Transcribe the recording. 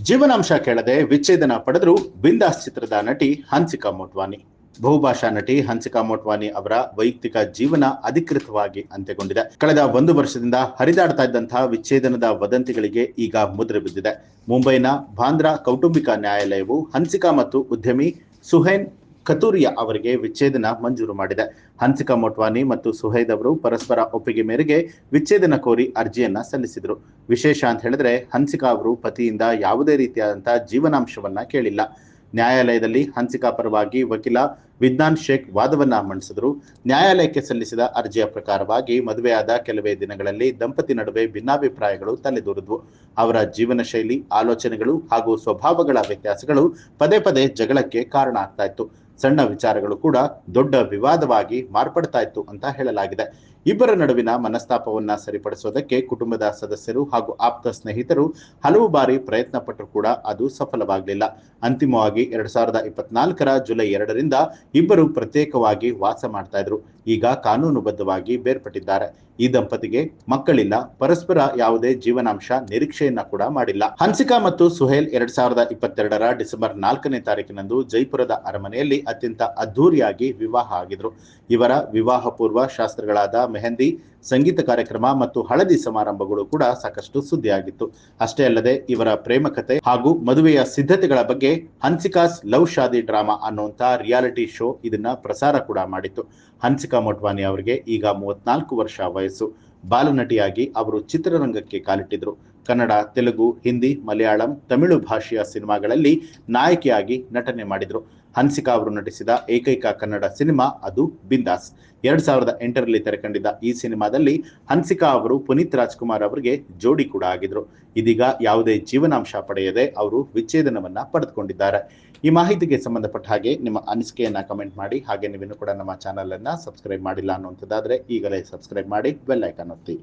ಜೀವನಾಂಶ ಕೇಳದೆ ವಿಚ್ಛೇದನ ಪಡೆದ್ರು ಬಿಂದಾಸ್ ಚಿತ್ರದ ನಟಿ ಹನ್ಸಿಕಾ ಮೋಟ್ವಾನಿ. ಬಹುಭಾಷಾ ನಟಿ ಹನ್ಸಿಕಾ ಮೋಟ್ವಾನಿ ಅವರ ವೈಯಕ್ತಿಕ ಜೀವನ ಅಧಿಕೃತವಾಗಿ ಅಂತ್ಯಗೊಂಡಿದೆ. ಕಳೆದ 1 ವರ್ಷದಿಂದ ಹರಿದಾಡ್ತಾ ಇದ್ದಂತಹ ವಿಚ್ಛೇದನದ ವದಂತಿಗಳಿಗೆ ಈಗ ಮುದ್ರೆ ಬಿದ್ದಿದೆ. ಮುಂಬೈನ ಬಾಂದ್ರಾ ಕೌಟುಂಬಿಕ ನ್ಯಾಯಾಲಯವು ಹನ್ಸಿಕಾ ಮತ್ತು ಉದ್ಯಮಿ ಸುಹೈನ್ ಕತೂರಿಯಾ ಅವರಿಗೆ ವಿಚ್ಛೇದನ ಮಂಜೂರು ಮಾಡಿದೆ. ಹನ್ಸಿಕಾ ಮೋಟ್ವಾನಿ ಮತ್ತು ಸುಹೈದ್ ಅವರು ಪರಸ್ಪರ ಒಪ್ಪಿಗೆ ಮೇರೆಗೆ ವಿಚ್ಛೇದನ ಕೋರಿ ಅರ್ಜಿಯನ್ನ ಸಲ್ಲಿಸಿದ್ರು. ವಿಶೇಷ ಅಂತ ಹೇಳಿದ್ರೆ ಹನ್ಸಿಕಾ ಅವರು ಪತಿಯಿಂದ ಯಾವುದೇ ರೀತಿಯಾದಂತಹ ಜೀವನಾಂಶವನ್ನ ಕೇಳಿಲ್ಲ. ನ್ಯಾಯಾಲಯದಲ್ಲಿ ಹನ್ಸಿಕಾ ಪರವಾಗಿ ವಕೀಲ ವಿದ್ನಾನ್ ಶೇಖ್ ವಾದವನ್ನ ಮಂಡಿಸಿದ್ರು. ನ್ಯಾಯಾಲಯಕ್ಕೆ ಸಲ್ಲಿಸಿದ ಅರ್ಜಿಯ ಪ್ರಕಾರವಾಗಿ ಮದುವೆಯಾದ ಕೆಲವೇ ದಿನಗಳಲ್ಲಿ ದಂಪತಿ ನಡುವೆ ಭಿನ್ನಾಭಿಪ್ರಾಯಗಳು ತಲೆದೂರಿದ್ವು. ಅವರ ಜೀವನ ಶೈಲಿ, ಆಲೋಚನೆಗಳು ಹಾಗೂ ಸ್ವಭಾವಗಳ ವ್ಯತ್ಯಾಸಗಳು ಪದೇ ಪದೇ ಜಗಳಕ್ಕೆ ಕಾರಣ ಆಗ್ತಾ ಇತ್ತು. ಸಣ್ಣ ವಿಚಾರಗಳು ಕೂಡ ದೊಡ್ಡ ವಿವಾದವಾಗಿ ಮಾರ್ಪಡ್ತಾ ಇತ್ತು ಅಂತ ಹೇಳಲಾಗಿದೆ. ಇಬ್ಬರ ನಡುವಿನ ಮನಸ್ತಾಪವನ್ನ ಸರಿಪಡಿಸೋದಕ್ಕೆ ಕುಟುಂಬದ ಸದಸ್ಯರು ಹಾಗೂ ಆಪ್ತ ಸ್ನೇಹಿತರು ಹಲವು ಬಾರಿ ಪ್ರಯತ್ನ ಪಟ್ಟರು ಕೂಡ ಅದು ಸಫಲವಾಗಲಿಲ್ಲ. ಅಂತಿಮವಾಗಿ 2024ರ ಜುಲೈ 2ರಿಂದ ಇಬ್ಬರು ಪ್ರತ್ಯೇಕವಾಗಿ ವಾಸ ಮಾಡ್ತಾ ಇದ್ರು. ಈಗ ಕಾನೂನುಬದ್ಧವಾಗಿ ಬೇರ್ಪಟ್ಟಿದ್ದಾರೆ. ಈ ದಂಪತಿಗೆ ಮಕ್ಕಳಿಲ್ಲ, ಪರಸ್ಪರ ಯಾವುದೇ ಜೀವನಾಂಶ ನಿರೀಕ್ಷೆಯನ್ನ ಕೂಡ ಮಾಡಿಲ್ಲ. ಹನ್ಸಿಕಾ ಮತ್ತು ಸುಹೇಲ್ 2022ರ ಡಿಸೆಂಬರ್ 4ನೇ ತಾರೀಕಿನಂದು ಜೈಪುರದ ಅರಮನೆಯಲ್ಲಿ ಅತ್ಯಂತ ಅದ್ಧೂರಿಯಾಗಿ ವಿವಾಹ ಆಗಿದ್ರು. ಇವರ ವಿವಾಹ ಪೂರ್ವ ಶಾಸ್ತ್ರಗಳಾದ ಮೆಹಂದಿ, ಸಂಗೀತ ಕಾರ್ಯಕ್ರಮ ಮತ್ತು ಹಳದಿ ಸಮಾರಂಭಗಳು ಕೂಡ ಸಾಕಷ್ಟು ಸುದ್ದಿಯಾಗಿತ್ತು. ಅಷ್ಟೇ ಅಲ್ಲದೆ ಇವರ ಪ್ರೇಮ ಕಥೆ ಹಾಗೂ ಮದುವೆಯ ಸಿದ್ಧತೆಗಳ ಬಗ್ಗೆ ಹನ್ಸಿಕಾಸ್ ಲವ್ ಶಾದಿ ಡ್ರಾಮಾ ಅನ್ನುವಂತ ರಿಯಾಲಿಟಿ ಶೋ ಇದನ್ನ ಪ್ರಸಾರ ಕೂಡ ಮಾಡಿತ್ತು. ಹನ್ಸಿಕಾ ಮೋಟ್ವಾನಿ ಅವರಿಗೆ ಈಗ 34 ವರ್ಷ ವಯಸ್ಸು. ಬಾಲನಟಿಯಾಗಿ ಅವರು ಚಿತ್ರರಂಗಕ್ಕೆ ಕಾಲಿಟ್ಟಿದ್ರು. ಕನ್ನಡ, ತೆಲುಗು, ಹಿಂದಿ, ಮಲಯಾಳಂ, ತಮಿಳು ಭಾಷೆಯ ಸಿನಿಮಾಗಳಲ್ಲಿ ನಾಯಕಿಯಾಗಿ ನಟನೆ ಮಾಡಿದ್ರು. ಹನ್ಸಿಕಾ ಅವರು ನಟಿಸಿದ ಏಕೈಕ ಕನ್ನಡ ಸಿನಿಮಾ ಅದು ಬಿಂದಾಸ್. 2008ರಲ್ಲಿ ತೆರೆಕಂಡಿದ್ದ ಈ ಸಿನಿಮಾದಲ್ಲಿ ಹನ್ಸಿಕಾ ಅವರು ಪುನೀತ್ ರಾಜ್ಕುಮಾರ್ ಅವರಿಗೆ ಜೋಡಿ ಕೂಡ ಆಗಿದ್ರು. ಇದೀಗ ಯಾವುದೇ ಜೀವನಾಂಶ ಪಡೆಯದೆ ಅವರು ವಿಚ್ಛೇದನವನ್ನ ಪಡೆದುಕೊಂಡಿದ್ದಾರೆ. ಈ ಮಾಹಿತಿಗೆ ಸಂಬಂಧಪಟ್ಟ ಹಾಗೆ ನಿಮ್ಮ ಅನಿಸಿಕೆಯನ್ನ ಕಮೆಂಟ್ ಮಾಡಿ. ಹಾಗೆ ನೀವಿನ್ನೂ ಕೂಡ ನಮ್ಮ ಚಾನಲ್ ಅನ್ನ ಸಬ್ಸ್ಕ್ರೈಬ್ ಮಾಡಿಲ್ಲ ಅನ್ನುವಂಥದ್ದಾದ್ರೆ ಈಗಲೇ ಸಬ್ಸ್ಕ್ರೈಬ್ ಮಾಡಿ, ಬೆಲ್ ಐಕಾನ್ ಒತ್ತಿ.